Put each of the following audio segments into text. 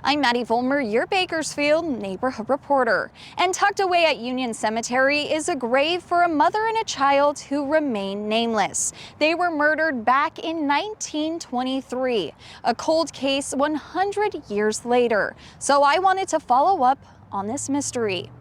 I'm Maddie Vollmer, your Bakersfield neighborhood reporter. And tucked away at Union Cemetery is a grave for a mother and a child who remain nameless. They were murdered back in 1923, a cold case 100 years later. So I wanted to follow up on this mystery.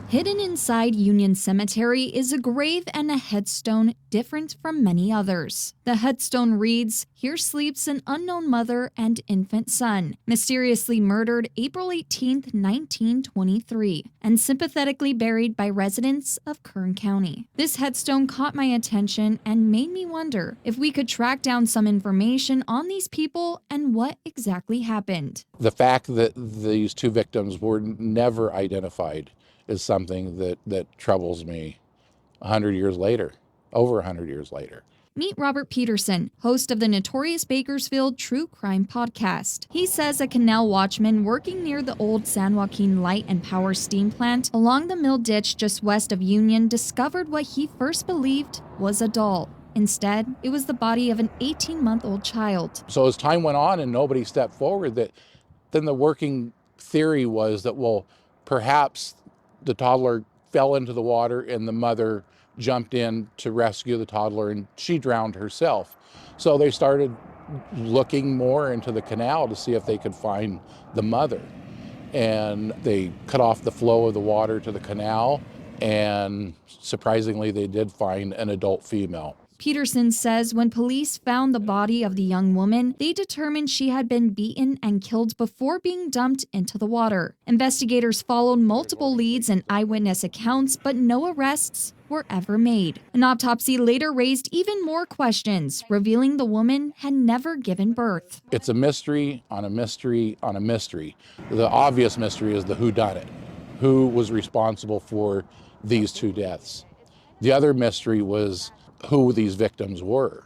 Hidden inside Union Cemetery is a grave and a headstone different from many others. The headstone reads, "Here sleeps an unknown mother and infant son, mysteriously murdered April 18, 1923, and sympathetically buried by residents of Kern County." This headstone caught my attention and made me wonder if we could track down some information on these people and what exactly happened. The fact that these two victims were never identified is something that troubles me 100 years later, over 100 years later. Meet Robert Peterson, host of the notorious Bakersfield True Crime podcast. He says a canal watchman working near the old San Joaquin Light and Power steam plant along the mill ditch just west of Union discovered what he first believed was a doll. Instead, it was the body of an 18-month-old child. So as time went on and nobody stepped forward, then the working theory was that, well, perhaps the toddler fell into the water and the mother jumped in to rescue the toddler and she drowned herself. So they started looking more into the canal to see if they could find the mother. And they cut off the flow of the water to the canal, and surprisingly they did find an adult female. Peterson says when police found the body of the young woman, they determined she had been beaten and killed before being dumped into the water. Investigators followed multiple leads and eyewitness accounts, but no arrests were ever made. An autopsy later raised even more questions, revealing the woman had never given birth. It's a mystery on a mystery on a mystery. The obvious mystery is the whodunit. Who was responsible for these two deaths? The other mystery was who these victims were.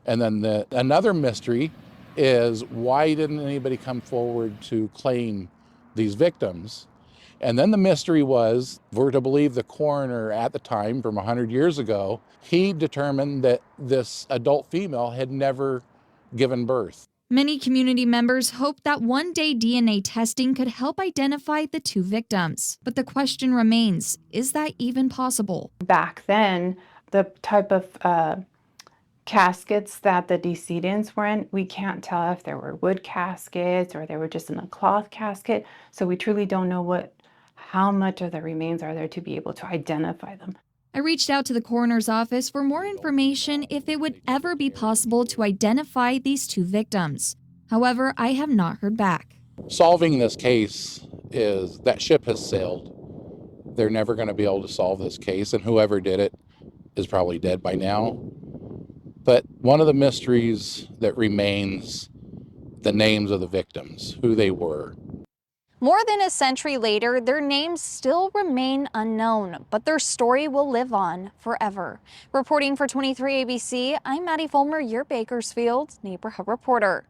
And then another mystery is why didn't anybody come forward to claim these victims? And then the mystery was, if we're to believe the coroner at the time from 100 years ago, he determined that this adult female had never given birth. Many community members hope that one day DNA testing could help identify the two victims. But the question remains, is that even possible? Back then, the type of caskets that the decedents were in, we can't tell if there were wood caskets or they were just in a cloth casket. So we truly don't know how much of the remains are there to be able to identify them. I reached out to the coroner's office for more information if it would ever be possible to identify these two victims. However, I have not heard back. Solving this case that ship has sailed. They're never going to be able to solve this case, and whoever did it is probably dead by now. But one of the mysteries that remains, the names of the victims, who they were. More than a century later, their names still remain unknown, but their story will live on forever. Reporting for 23 ABC, I'm Maddie Vollmer, your Bakersfield neighborhood reporter.